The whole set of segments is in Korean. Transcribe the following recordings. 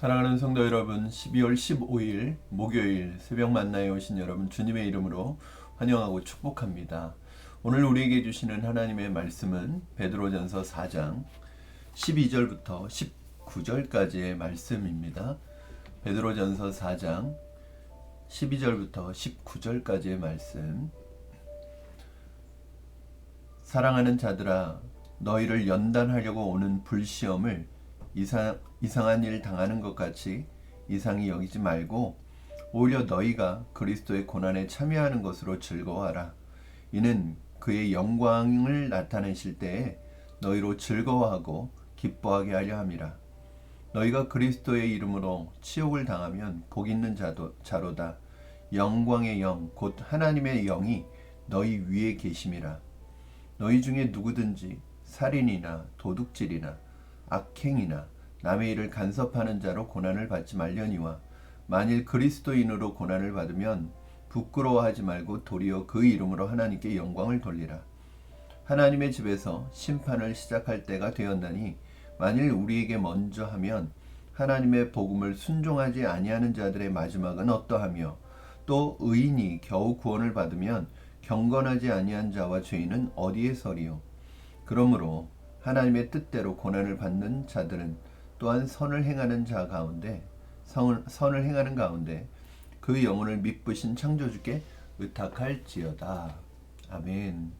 사랑하는 성도 여러분, 12월 15일 목요일 새벽 만나에 오신 여러분 주님의 이름으로 환영하고 축복합니다. 오늘 우리에게 주시는 하나님의 말씀은 베드로전서 4장 12절부터 19절까지의 말씀입니다. 베드로전서 4장 12절부터 19절까지의 말씀. 사랑하는 자들아, 너희를 연단하려고 오는 불시험을 이상한 일 당하는 것 같이 이상히 여기지 말고 오히려 너희가 그리스도의 고난에 참여하는 것으로 즐거워하라. 이는 그의 영광을 나타내실 때에 너희로 즐거워하고 기뻐하게 하려 함이라. 너희가 그리스도의 이름으로 치욕을 당하면 복 있는 자로다. 영광의 영 곧 하나님의 영이 너희 위에 계심이라. 너희 중에 누구든지 살인이나 도둑질이나 악행이나 남의 일을 간섭하는 자로 고난을 받지 말려니와 만일 그리스도인으로 고난을 받으면 부끄러워하지 말고 도리어 그 이름으로 하나님께 영광을 돌리라. 하나님의 집에서 심판을 시작할 때가 되었나니 만일 우리에게 먼저 하면 하나님의 복음을 순종하지 아니하는 자들의 마지막은 어떠하며 또 의인이 겨우 구원을 받으면 경건하지 아니한 자와 죄인은 어디에 서리요. 그러므로 하나님의 뜻대로 고난을 받는 자들은 또한 선을 행하는 가운데 그 영혼을 미쁘신 창조주께 의탁할지어다. 아멘.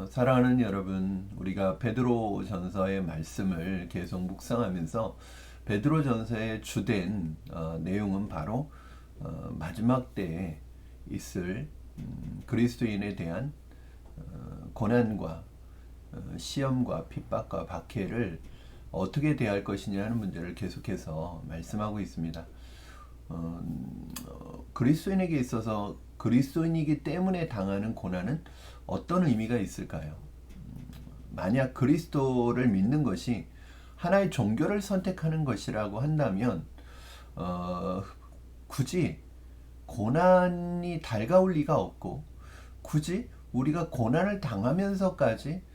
사랑하는 여러분, 우리가 베드로전서의 말씀을 계속 묵상하면서 베드로전서의 주된 내용은 바로 마지막 때에 있을 그리스도인에 대한 고난과 시험과 핍박과 박해를 어떻게 대할 것이냐 하는 문제를 계속해서 말씀하고 있습니다. 그리스도인에게 있어서 그리스도인이기 때문에 당하는 고난은 어떤 의미가 있을까요? 만약 그리스도를 믿는 것이 하나의 종교를 선택하는 것이라고 한다면 굳이 고난이 달가울 리가 없고 굳이 우리가 고난을 당하면서까지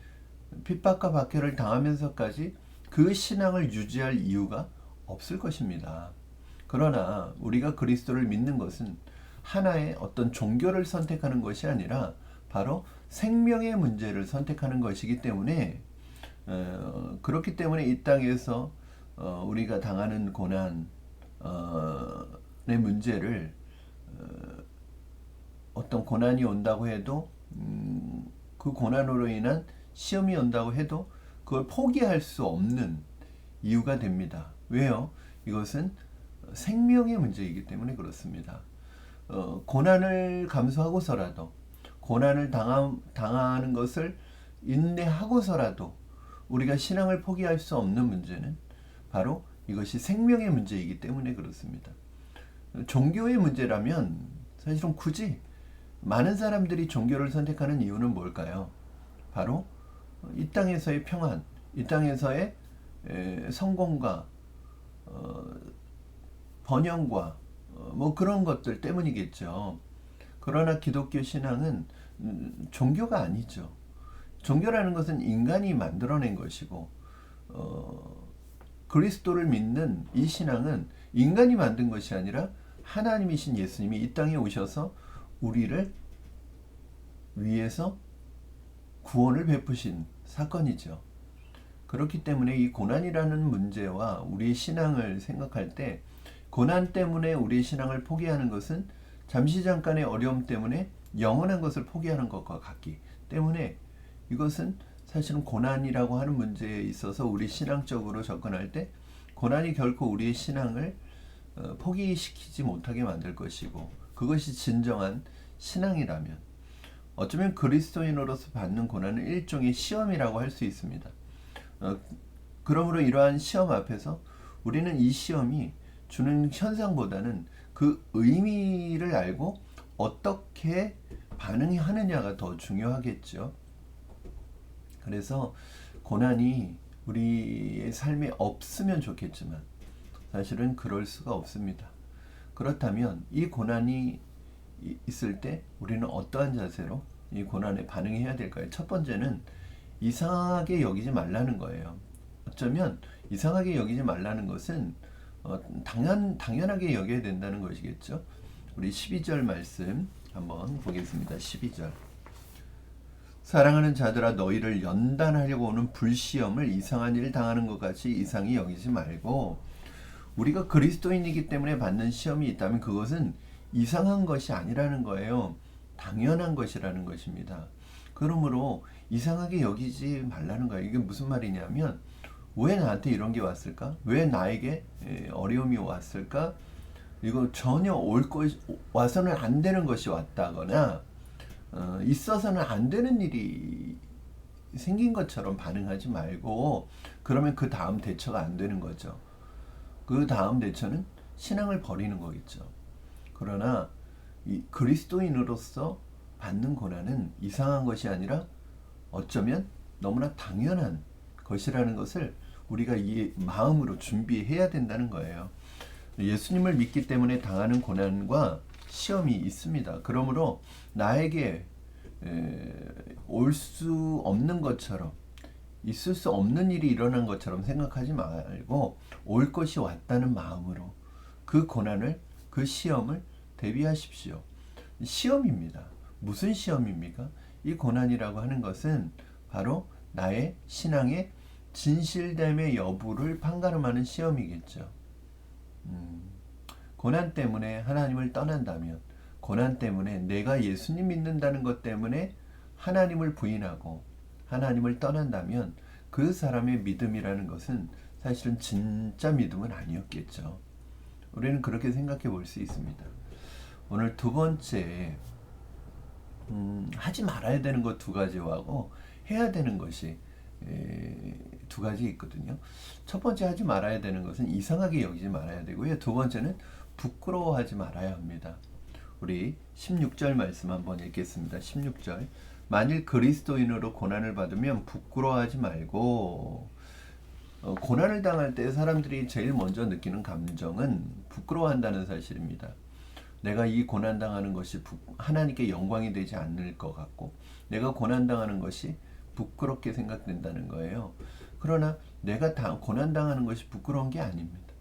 핍박과 박해를 당하면서까지 그 신앙을 유지할 이유가 없을 것입니다. 그러나 우리가 그리스도를 믿는 것은 하나의 어떤 종교를 선택하는 것이 아니라 바로 생명의 문제를 선택하는 것이기 때문에 그렇기 때문에 이 땅에서 우리가 당하는 고난의 문제를 어떤 고난이 온다고 해도 그 고난으로 인한 시험이 온다고 해도 그걸 포기할 수 없는 이유가 됩니다. 왜요? 이것은 생명의 문제이기 때문에 그렇습니다. 고난을 감수하고서라도 고난을 당하는 것을 인내하고서라도 우리가 신앙을 포기할 수 없는 문제는 바로 이것이 생명의 문제이기 때문에 그렇습니다. 종교의 문제라면 사실은 굳이 많은 사람들이 종교를 선택하는 이유는 뭘까요? 바로 이 땅에서의 평안, 이 땅에서의 성공과 번영과 뭐 그런 것들 때문이겠죠. 그러나 기독교 신앙은 종교가 아니죠. 종교라는 것은 인간이 만들어낸 것이고 그리스도를 믿는 이 신앙은 인간이 만든 것이 아니라 하나님이신 예수님이 이 땅에 오셔서 우리를 위해서 구원을 베푸신 사건이죠. 그렇기 때문에 이 고난이라는 문제와 우리의 신앙을 생각할 때 고난 때문에 우리의 신앙을 포기하는 것은 잠시 잠깐의 어려움 때문에 영원한 것을 포기하는 것과 같기 때문에 이것은 사실은 고난이라고 하는 문제에 있어서 우리 신앙적으로 접근할 때 고난이 결코 우리의 신앙을 포기시키지 못하게 만들 것이고 그것이 진정한 신앙이라면 어쩌면 그리스도인으로서 받는 고난은 일종의 시험이라고 할 수 있습니다. 그러므로 이러한 시험 앞에서 우리는 이 시험이 주는 현상보다는 그 의미를 알고 어떻게 반응하느냐가 더 중요하겠죠. 그래서 고난이 우리의 삶에 없으면 좋겠지만 사실은 그럴 수가 없습니다. 그렇다면 이 고난이 있을 때 우리는 어떠한 자세로 이 고난에 반응해야 될까요? 첫 번째는 이상하게 여기지 말라는 거예요. 어쩌면 이상하게 여기지 말라는 것은 당연하게 여겨야 된다는 것이겠죠. 우리 12절 말씀 한번 보겠습니다. 12절. 사랑하는 자들아 너희를 연단하려고 오는 불시험을 이상한 일을 당하는 것 같이 이상히 여기지 말고, 우리가 그리스도인이기 때문에 받는 시험이 있다면 그것은 이상한 것이 아니라는 거예요. 당연한 것이라는 것입니다. 그러므로 이상하게 여기지 말라는 거예요. 이게 무슨 말이냐면, 왜 나한테 이런 게 왔을까? 왜 나에게 어려움이 왔을까? 이거 전혀 와서는 안 되는 것이 왔다거나 있어서는 안 되는 일이 생긴 것처럼 반응하지 말고, 그러면 그 다음 대처가 안 되는 거죠. 그 다음 대처는 신앙을 버리는 거겠죠. 그러나 이 그리스도인으로서 받는 고난은 이상한 것이 아니라 어쩌면 너무나 당연한 것이라는 것을 우리가 이 마음으로 준비해야 된다는 거예요. 예수님을 믿기 때문에 당하는 고난과 시험이 있습니다. 그러므로 나에게 올 수 없는 것처럼, 있을 수 없는 일이 일어난 것처럼 생각하지 말고 올 것이 왔다는 마음으로 그 고난을, 그 시험을 대비하십시오. 시험입니다. 무슨 시험입니까? 이 고난이라고 하는 것은 바로 나의 신앙의 진실됨의 여부를 판가름하는 시험이겠죠. 고난 때문에 하나님을 떠난다면, 고난 때문에 내가 예수님 믿는다는 것 때문에 하나님을 부인하고 하나님을 떠난다면 그 사람의 믿음이라는 것은 사실은 진짜 믿음은 아니었겠죠. 우리는 그렇게 생각해 볼 수 있습니다. 오늘 두 번째, 하지 말아야 되는 것 두 가지하고 해야 되는 것이 두 가지 있거든요. 첫 번째, 하지 말아야 되는 것은 이상하게 여기지 말아야 되고요. 두 번째는 부끄러워하지 말아야 합니다. 우리 16절 말씀 한번 읽겠습니다. 16절. 만일 그리스도인으로 고난을 받으면 부끄러워하지 말고, 고난을 당할 때 사람들이 제일 먼저 느끼는 감정은 부끄러워한다는 사실입니다. 내가 이 고난당하는 것이 하나님께 영광이 되지 않을 것 같고, 내가 고난당하는 것이 부끄럽게 생각된다는 거예요. 그러나 내가 고난당하는 것이 부끄러운 게 아닙니다.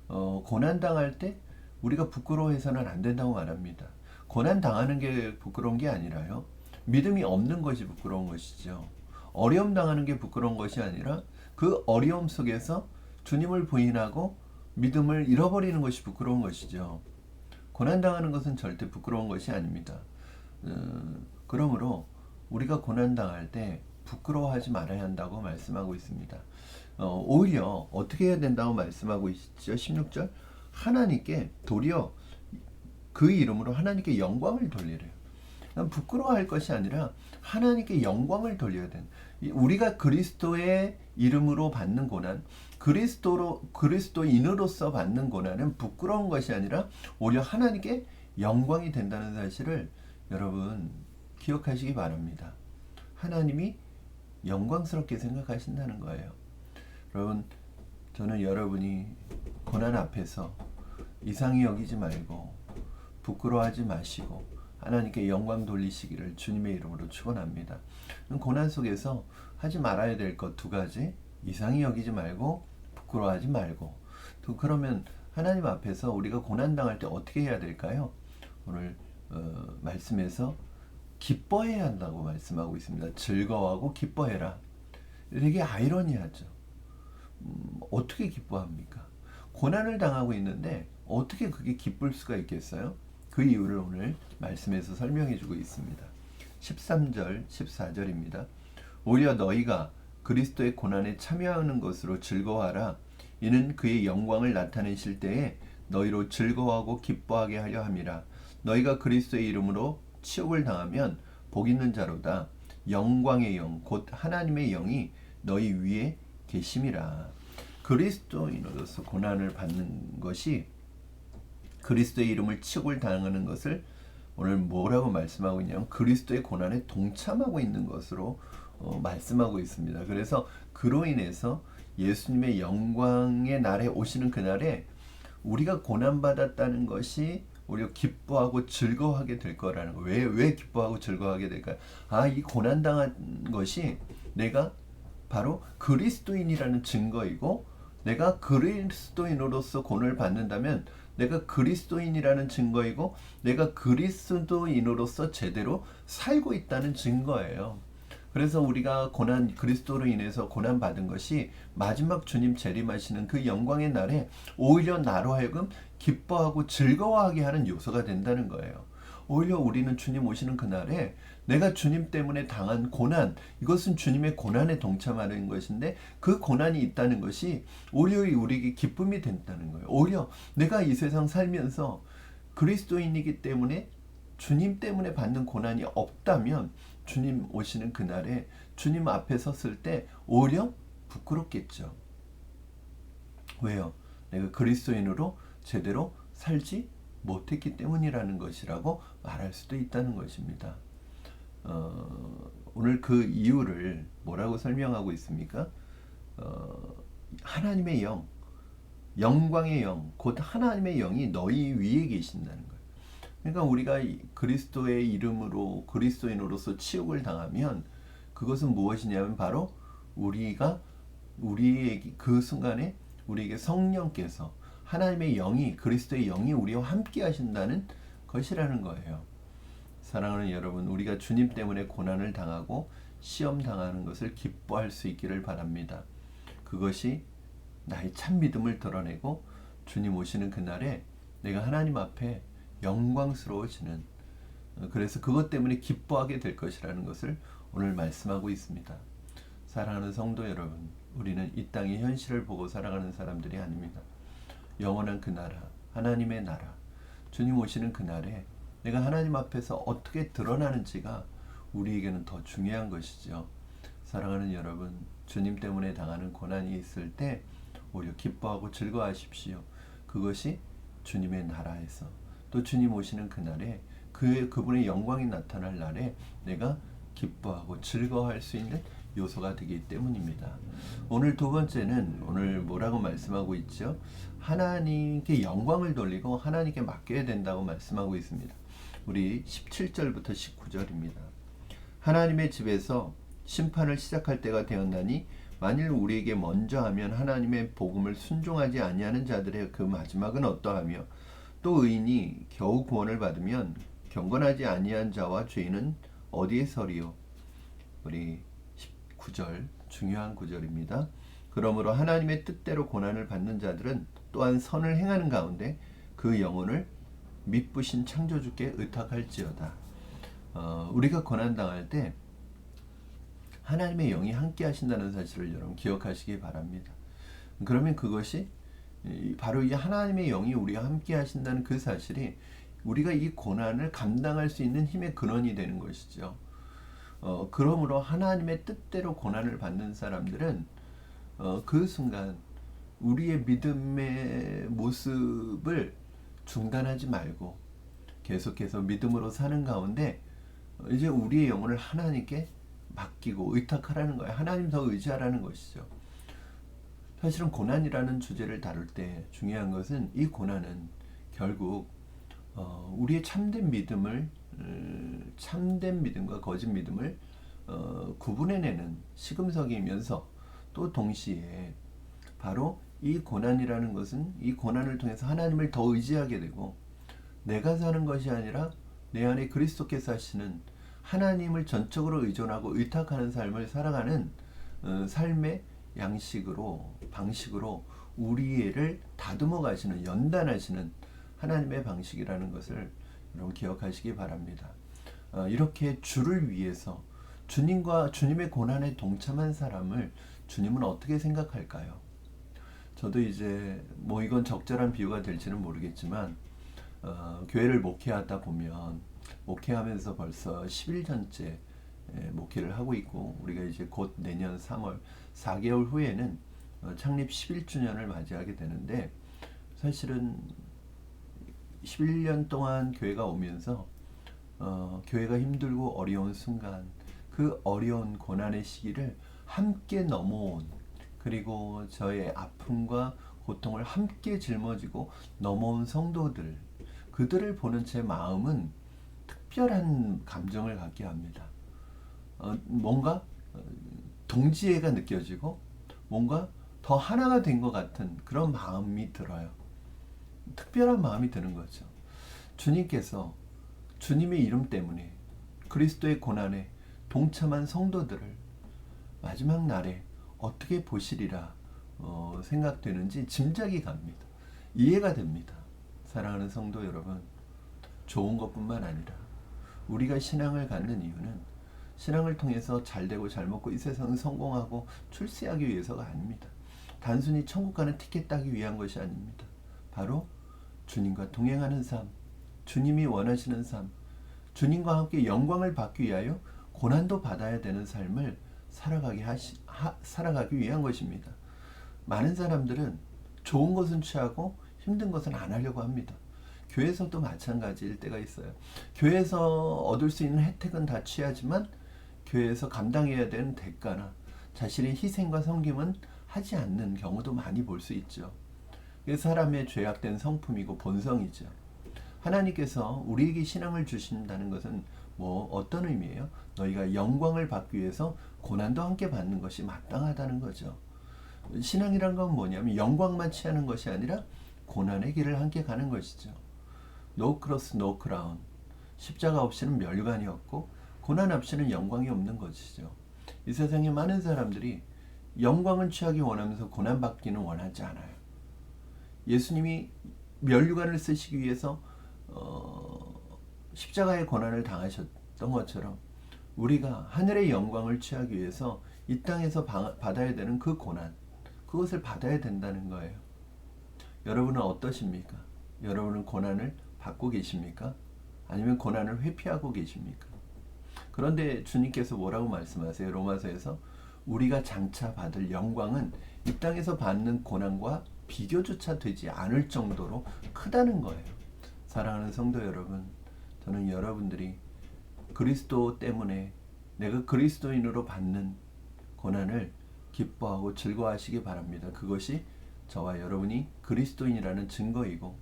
고난당할 때 우리가 부끄러워해서는 안 된다고 말합니다. 고난당하는 게 부끄러운 게 아니라요, 믿음이 없는 것이 부끄러운 것이죠. 어려움 당하는 게 부끄러운 것이 아니라 그 어려움 속에서 주님을 부인하고 믿음을 잃어버리는 것이 부끄러운 것이죠. 고난당하는 것은 절대 부끄러운 것이 아닙니다. 그러므로 우리가 고난당할 때 부끄러워하지 말아야 한다고 말씀하고 있습니다. 오히려 어떻게 해야 된다고 말씀하고 있죠? 16절. 하나님께 도리어 그 이름으로 하나님께 영광을 돌리래요. 부끄러워할 것이 아니라 하나님께 영광을 돌려야 되는, 우리가 그리스도의 이름으로 받는 고난, 그리스도인으로서 받는 고난은 부끄러운 것이 아니라 오히려 하나님께 영광이 된다는 사실을 여러분 기억하시기 바랍니다. 하나님이 영광스럽게 생각하신다는 거예요. 여러분, 저는 여러분이 고난 앞에서 이상히 여기지 말고 부끄러워하지 마시고 하나님께 영광 돌리시기를 주님의 이름으로 축원합니다. 고난 속에서 하지 말아야 될 것 두 가지, 이상히 여기지 말고 부끄러워하지 말고. 또 그러면 하나님 앞에서 우리가 고난 당할 때 어떻게 해야 될까요? 오늘 말씀에서 기뻐해야 한다고 말씀하고 있습니다. 즐거워하고 기뻐해라. 되게 아이러니하죠. 어떻게 기뻐합니까? 고난을 당하고 있는데 어떻게 그게 기쁠 수가 있겠어요? 그 이유를 오늘 말씀에서 설명해 주고 있습니다. 13절, 14절입니다. 오히려 너희가 그리스도의 고난에 참여하는 것으로 즐거워하라. 이는 그의 영광을 나타내실 때에 너희로 즐거워하고 기뻐하게 하려 함이라. 너희가 그리스도의 이름으로 치욕을 당하면 복 있는 자로다. 영광의 영, 곧 하나님의 영이 너희 위에 계심이라. 그리스도인으로서 고난을 받는 것이, 그리스도의 이름을 치욕을 당하는 것을 오늘 뭐라고 말씀하고 있냐면 그리스도의 고난에 동참하고 있는 것으로 말씀하고 있습니다. 그래서 그로 인해서 예수님의 영광의 날에 오시는 그날에 우리가 고난받았다는 것이 우리가 기뻐하고 즐거워하게 될 거라는 거예요. 왜 기뻐하고 즐거워하게 될까요? 이 고난당한 것이 내가 바로 그리스도인이라는 증거이고, 내가 그리스도인으로서 고난을 받는다면 내가 그리스도인이라는 증거이고, 내가 그리스도인으로서 제대로 살고 있다는 증거예요. 그래서 우리가 그리스도로 인해서 고난 받은 것이 마지막 주님 재림하시는 그 영광의 날에 오히려 나로 하여금 기뻐하고 즐거워하게 하는 요소가 된다는 거예요. 오히려 우리는 주님 오시는 그날에 내가 주님 때문에 당한 고난, 이것은 주님의 고난에 동참하는 것인데, 그 고난이 있다는 것이 오히려 우리에게 기쁨이 된다는 거예요. 오히려 내가 이 세상 살면서 그리스도인이기 때문에 주님 때문에 받는 고난이 없다면 주님 오시는 그날에 주님 앞에 섰을 때 오히려 부끄럽겠죠. 왜요? 내가 그리스도인으로 제대로 살지 못했기 때문이라는 것이라고 말할 수도 있다는 것입니다. 오늘 그 이유를 뭐라고 설명하고 있습니까? 하나님의 영, 영광의 영, 곧 하나님의 영이 너희 위에 계신다는 거예요. 그러니까 우리가 그리스도의 이름으로 그리스도인으로서 치욕을 당하면 그것은 무엇이냐면 바로 우리의 그 순간에 우리에게 성령께서, 하나님의 영이, 그리스도의 영이 우리와 함께 하신다는 것이라는 거예요. 사랑하는 여러분, 우리가 주님 때문에 고난을 당하고 시험 당하는 것을 기뻐할 수 있기를 바랍니다. 그것이 나의 참 믿음을 드러내고 주님 오시는 그날에 내가 하나님 앞에 영광스러워지는, 그래서 그것 때문에 기뻐하게 될 것이라는 것을 오늘 말씀하고 있습니다. 사랑하는 성도 여러분, 우리는 이 땅의 현실을 보고 살아가는 사람들이 아닙니다. 영원한 그 나라, 하나님의 나라, 주님 오시는 그날에 내가 하나님 앞에서 어떻게 드러나는지가 우리에게는 더 중요한 것이죠. 사랑하는 여러분, 주님 때문에 당하는 고난이 있을 때 오히려 기뻐하고 즐거워하십시오. 그것이 주님의 나라에서, 또 주님 오시는 그날에 그분의 영광이 나타날 날에 내가 기뻐하고 즐거워할 수 있는 요소가 되기 때문입니다. 오늘 두 번째는 오늘 뭐라고 말씀하고 있죠? 하나님께 영광을 돌리고 하나님께 맡겨야 된다고 말씀하고 있습니다. 우리 17절부터 19절입니다. 하나님의 집에서 심판을 시작할 때가 되었나니 만일 우리에게 먼저 하면 하나님의 복음을 순종하지 아니하는 자들의 그 마지막은 어떠하며, 또 의인이 겨우 구원을 받으면 경건하지 아니한 자와 죄인은 어디에 서리요? 우리 19절 중요한 구절입니다. 그러므로 하나님의 뜻대로 고난을 받는 자들은 또한 선을 행하는 가운데 그 영혼을 미쁘신 창조주께 의탁할지어다. 우리가 고난당할 때 하나님의 영이 함께 하신다는 사실을 여러분 기억하시기 바랍니다. 그러면 그것이 바로 이 하나님의 영이 우리와 함께 하신다는 그 사실이 우리가 이 고난을 감당할 수 있는 힘의 근원이 되는 것이죠. 그러므로 하나님의 뜻대로 고난을 받는 사람들은 그 순간 우리의 믿음의 모습을 중단하지 말고 계속해서 믿음으로 사는 가운데 이제 우리의 영혼을 하나님께 맡기고 의탁하라는 거예요. 하나님 더 의지하라는 것이죠. 사실은 고난이라는 주제를 다룰 때 중요한 것은 이 고난은 결국 우리의 참된 믿음과 거짓 믿음을 구분해내는 시금석이면서, 또 동시에 바로 이 고난이라는 것은 이 고난을 통해서 하나님을 더 의지하게 되고, 내가 사는 것이 아니라 내 안에 그리스도께서 하시는 하나님을 전적으로 의존하고 의탁하는 삶을 살아가는 삶의 방식으로 우리를 다듬어 가시는, 연단하시는 하나님의 방식이라는 것을 여러분 기억하시기 바랍니다. 이렇게 주를 위해서 주님의 고난에 동참한 사람을 주님은 어떻게 생각할까요? 저도 이제 이건 적절한 비유가 될지는 모르겠지만 교회를 목회하다 보면, 목회하면서 벌써 11년째 목회를 하고 있고, 우리가 이제 곧 내년 3월 4개월 후에는 창립 11주년을 맞이하게 되는데, 사실은 11년 동안 교회가 오면서 교회가 힘들고 어려운 순간, 그 어려운 고난의 시기를 함께 넘어온, 그리고 저의 아픔과 고통을 함께 짊어지고 넘어온 성도들, 그들을 보는 제 마음은 특별한 감정을 갖게 합니다. 뭔가 동지애가 느껴지고 뭔가 더 하나가 된 것 같은 그런 마음이 들어요. 특별한 마음이 드는 거죠. 주님께서 주님의 이름 때문에 그리스도의 고난에 동참한 성도들을 마지막 날에 어떻게 보시리라 생각되는지 짐작이 갑니다. 이해가 됩니다. 사랑하는 성도 여러분, 좋은 것뿐만 아니라 우리가 신앙을 갖는 이유는 신앙을 통해서 잘되고 잘 먹고 이 세상을 성공하고 출세하기 위해서가 아닙니다. 단순히 천국 가는 티켓 따기 위한 것이 아닙니다. 바로 주님과 동행하는 삶, 주님이 원하시는 삶, 주님과 함께 영광을 받기 위하여 고난도 받아야 되는 삶을 살아가기 위한 것입니다. 많은 사람들은 좋은 것은 취하고 힘든 것은 안 하려고 합니다. 교회에서도 마찬가지일 때가 있어요. 교회에서 얻을 수 있는 혜택은 다 취하지만 교회에서 감당해야 되는 대가나 자신의 희생과 섬김은 하지 않는 경우도 많이 볼 수 있죠. 이게 사람의 죄악된 성품이고 본성이죠. 하나님께서 우리에게 신앙을 주신다는 것은 어떤 의미예요? 너희가 영광을 받기 위해서 고난도 함께 받는 것이 마땅하다는 거죠. 신앙이란 건 뭐냐면 영광만 취하는 것이 아니라 고난의 길을 함께 가는 것이죠. No cross, no crown. 십자가 없이는 멸관이 없고 고난 없이는 영광이 없는 것이죠. 이 세상에 많은 사람들이 영광을 취하기 원하면서 고난 받기는 원하지 않아요. 예수님이 면류관을 쓰시기 위해서 십자가의 고난을 당하셨던 것처럼 우리가 하늘의 영광을 취하기 위해서 이 땅에서 받아야 되는 그 고난, 그것을 받아야 된다는 거예요. 여러분은 어떠십니까? 여러분은 고난을 받고 계십니까? 아니면 고난을 회피하고 계십니까? 그런데 주님께서 뭐라고 말씀하세요? 로마서에서 우리가 장차 받을 영광은 이 땅에서 받는 고난과 비교조차 되지 않을 정도로 크다는 거예요. 사랑하는 성도 여러분, 저는 여러분들이 그리스도 때문에 내가 그리스도인으로 받는 고난을 기뻐하고 즐거워하시기 바랍니다. 그것이 저와 여러분이 그리스도인이라는 증거이고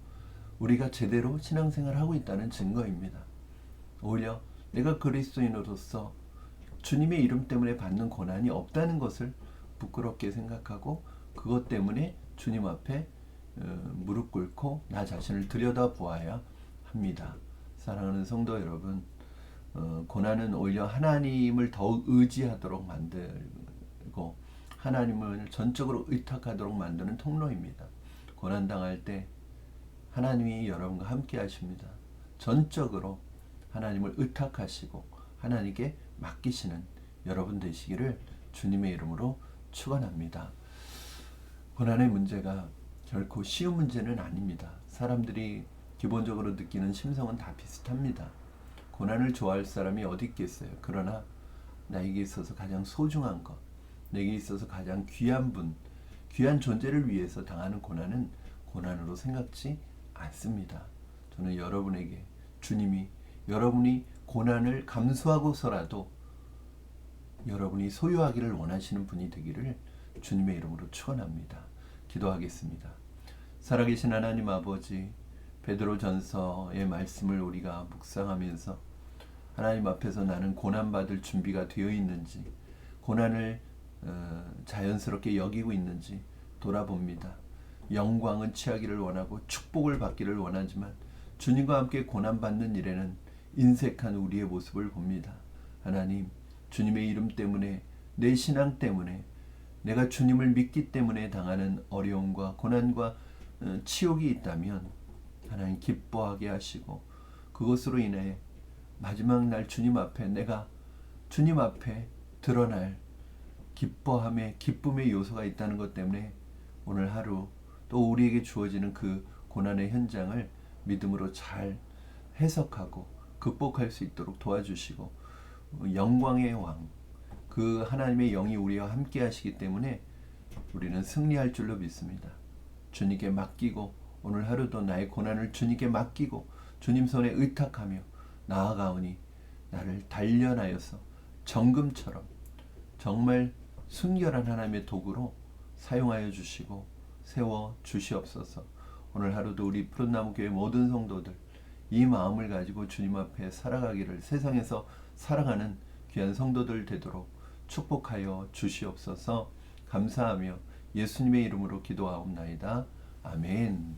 우리가 제대로 신앙생활을 하고 있다는 증거입니다. 오히려 내가 그리스도인으로서 주님의 이름 때문에 받는 고난이 없다는 것을 부끄럽게 생각하고 그것 때문에 주님 앞에 무릎 꿇고 나 자신을 들여다보아야 합니다. 사랑하는 성도 여러분, 고난은 오히려 하나님을 더욱 의지하도록 만들고 하나님을 전적으로 의탁하도록 만드는 통로입니다. 고난당할 때 하나님이 여러분과 함께 하십니다. 전적으로 하나님을 의탁하시고 하나님께 맡기시는 여러분 되시기를 주님의 이름으로 축원합니다. 고난의 문제가 결코 쉬운 문제는 아닙니다. 사람들이 기본적으로 느끼는 심성은 다 비슷합니다. 고난을 좋아할 사람이 어디 있겠어요. 그러나 나에게 있어서 가장 소중한 것, 내게 있어서 가장 귀한 분, 귀한 존재를 위해서 당하는 고난은 고난으로 생각지 않습니다. 저는 여러분에게 주님이 여러분이 고난을 감수하고서라도 여러분이 소유하기를 원하시는 분이 되기를 주님의 이름으로 축원합니다. 기도하겠습니다. 살아계신 하나님 아버지, 베드로전서의 말씀을 우리가 묵상하면서 하나님 앞에서 나는 고난받을 준비가 되어 있는지, 고난을 자연스럽게 여기고 있는지 돌아봅니다. 영광은 취하기를 원하고 축복을 받기를 원하지만 주님과 함께 고난받는 일에는 인색한 우리의 모습을 봅니다. 하나님, 주님의 이름 때문에, 내 신앙 때문에, 내가 주님을 믿기 때문에 당하는 어려움과 고난과 치욕이 있다면 하나님 기뻐하게 하시고 그것으로 인해 마지막 날 주님 앞에 내가 주님 앞에 드러날 기뻐함의 기쁨의 요소가 있다는 것 때문에 오늘 하루 또 우리에게 주어지는 그 고난의 현장을 믿음으로 잘 해석하고 극복할 수 있도록 도와주시고 영광의 왕, 그 하나님의 영이 우리와 함께 하시기 때문에 우리는 승리할 줄로 믿습니다. 주님께 맡기고 오늘 하루도 나의 고난을 주님께 맡기고 주님 손에 의탁하며 나아가오니 나를 단련하여서 정금처럼 정말 순결한 하나님의 도구로 사용하여 주시고 세워 주시옵소서. 오늘 하루도 우리 푸른나무교회 모든 성도들 이 마음을 가지고 주님 앞에 살아가기를, 세상에서 살아가는 귀한 성도들 되도록 축복하여 주시옵소서. 감사하며 예수님의 이름으로 기도하옵나이다. 아멘.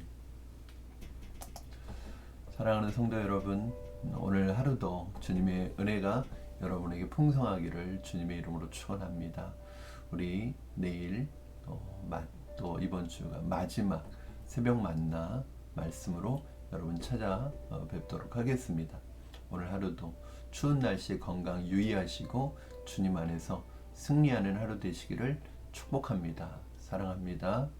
사랑하는 성도 여러분, 오늘 하루도 주님의 은혜가 여러분에게 풍성하기를 주님의 이름으로 축원합니다. 우리 내일 또 이번 주가 마지막 새벽 만나 말씀으로 여러분 찾아뵙도록 하겠습니다. 오늘 하루도 추운 날씨에 건강 유의하시고 주님 안에서 승리하는 하루 되시기를 축복합니다. 사랑합니다.